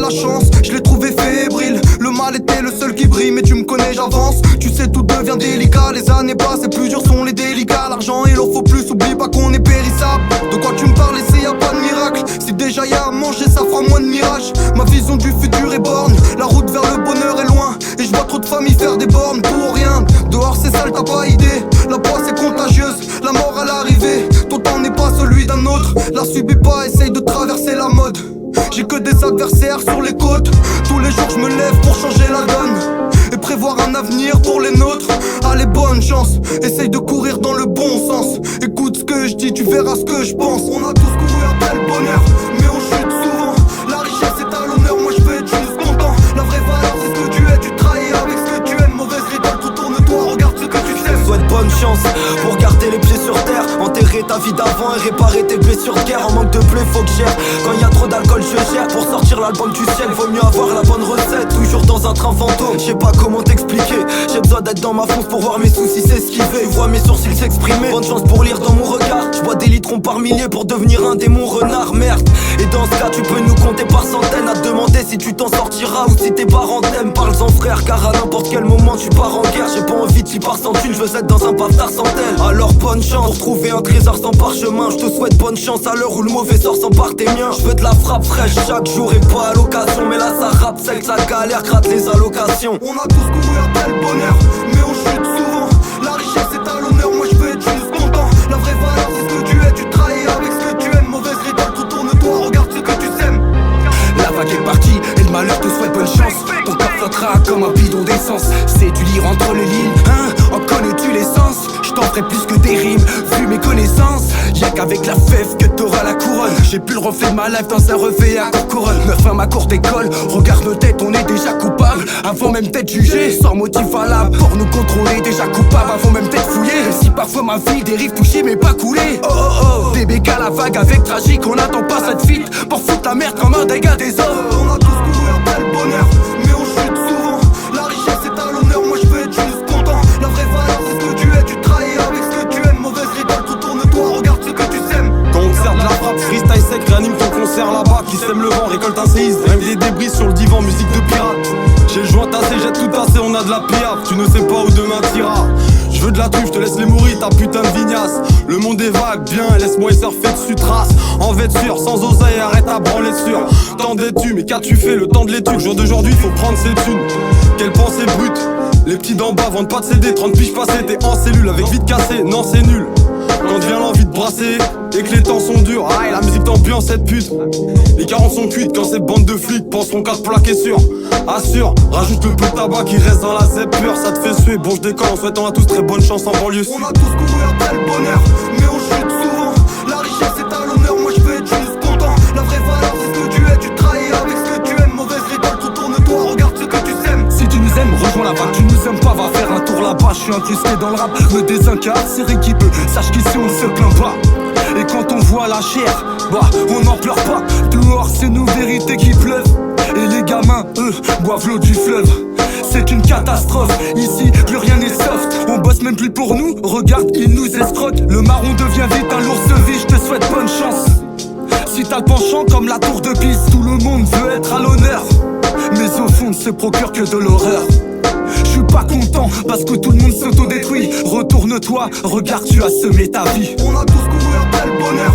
la chance, je l'ai trouvé fébrile. Le mal était le seul qui brille, mais tu me connais, j'avance. Tu sais, tout devient délicat, les années passent et plus durs sont les délicats. L'argent il en faut plus, oublie pas qu'on est périssable. De quoi tu me parles, ici y a pas de miracle. Si déjà y a à manger, ça fera moins de mirage. Ma vision du futur est borne, la route vers le bonheur est loin. Et je vois trop de familles faire des bornes pour rien. Dehors c'est sale, t'as pas idée. La poisse est contagieuse, la mort à l'arrivée. Ton temps n'est pas celui d'un autre. La subis pas, essaye de traverser la mode. J'ai que des adversaires sur les côtes. Tous les jours je me lève pour changer la donne et prévoir un avenir pour les nôtres. Allez, bonne chance, essaye de courir dans le bon sens. Écoute ce que je dis, tu verras ce que je pense. On a tous couru après le bonheur, mais on chute souvent. La richesse est à l'honneur, moi je veux être juste content. La vraie valeur c'est ce que tu es, tu trahis avec ce que tu aimes. Mauvaise récolte, retourne-toi, regarde ce que tu sais. Souhaite bonne chance pour garder les pieds sur terre. Enterrer ta vie d'avant et réparer tes blessures de guerre. En manque de blé faut que je gère. Quand y a trop d'alcool je gère. Pour sortir l'album du ciel vaut mieux avoir la bonne recette. Toujours dans un train fantôme, je sais pas comment t'expliquer. J'ai besoin d'être dans ma fonce pour voir mes soucis s'esquiver. Tu vois mes sourcils s'exprimer, bonne chance pour lire dans mon regard. Je bois des litrons par milliers pour devenir un démon renard, merde. Et dans ce cas tu peux nous compter par centaines. À te demander si tu t'en sortiras ou si tes parents t'aiment. Parle-en frère, car à n'importe quel moment tu pars en guerre. J'ai pas envie de t'y par sans thune, je veux être dans un paftard sans tel. Alors bonne chance pour trouver un trésor sans parchemin. Je te souhaite bonne chance à l'heure où le mauvais sort s'empare tes miens. Je veux de la frappe fraîche chaque jour et pas à l'occasion. Mais là ça rappe sec, ça galère, gratte les allocations. On a tous couru après le bonheur, mais on chute souvent. La richesse est à l'honneur, moi je veux être juste content. La vraie valeur c'est ce que tu es, tu trahis avec ce que tu aimes. Mauvaise récolte, retourne-toi, regarde ce que tu sèmes. La vague est partie et le malheur te souhaite bonne chance. Ton corps flottera comme un bidon d'essence. Sais-tu lire entre les lignes, hein? En connais-tu l'essence? Je t'en ferai plus que des rimes, vu mes connaissances. Y'a qu'avec la fève que t'auras la couronne. J'ai plus le reflet de ma life dans un reflet à couronne. Meuf à ma courte école, regarde nos têtes, on est déjà coupable. Avant même d'être jugé, sans motif valable. Pour nous contrôler, déjà coupable, avant même d'être fouillé. Même si parfois ma vie dérive touchée mais pas coulée. Oh oh oh, DBK la vague avec tragique, on n'attend pas cette feat pour foutre la merde comme un dégât des eaux. On a tous couru après le bonheur, mais on chute souvent. La richesse est à l'honneur, moi je veux être juste content. La vraie valeur c'est ce que tu es, tu trahis avec ce que tu aimes. Mauvaise récolte, retourne-toi, regarde ce que tu sèmes. Concert de la frappe, freestyle sec, réanime ton concert là-bas. Qui sème le vent, récolte un séisme. Rêve des débris sur le divan, musique de pirate. J'ai le joint tassé, jette tout tassé, on a de la piaf. Tu ne sais pas où demain t'ira. Je veux de la truffe, je te laisse les mourir, ta putain de vignasse. Le monde est vague, bien, laisse-moi y surfer dessus, trace. En vêture, sans oseille, arrête à branler sur. T'en détu, mais qu'as-tu fait le temps de l'étude? Jour d'aujourd'hui, faut prendre ses thunes. Quelle pensée brute. Les petits d'en bas vendent pas de CD, 30 piges passées, t'es en cellule avec vide cassé, non c'est nul. Quand vient l'envie de brasser et que les temps sont durs, aïe la musique t'ambiance cette pute. Les 40 sont cuites quand ces bandes de flics penseront qu'à te plaquer sur. Assure, rajoute le peu de tabac qui reste dans la zep pure, ça te fait suer. Bon je déconne en souhaitant à tous très bonne chance en banlieue. On a tous couru après le bonheur, mais on chute souvent. La richesse est à l'honneur, moi je veux être juste content. La vraie valeur c'est ce que tu es, tu trahis avec ce que tu aimes. Mauvaise récolte, retourne-toi, regarde ce que tu sèmes. Si tu nous aimes, rejoins la vague. Tu nous aimes pas, va faire un tour là-bas. Je suis incrusté dans le rap, me désincarcéré qui peut. Sache qu'ici on ne se plaint pas. Et quand on voit la chair, bah on n'en pleure pas. Dehors c'est nos vérités qui pleuvent. Et les gamins, eux, boivent l'eau du fleuve. C'est une catastrophe, ici plus rien n'est soft. On bosse même plus pour nous, regarde, ils nous escroquent. Le marron devient vite un lourd de vie, je te souhaite bonne chance. Si t'as le penchant comme la tour de Pise, tout le monde veut être à l'honneur. Mais au fond ne se procure que de l'horreur. Je suis pas content parce que tout le monde s'autodétruit. Retourne-toi, regarde tu as semé ta vie. On a tous couru après le bonheur,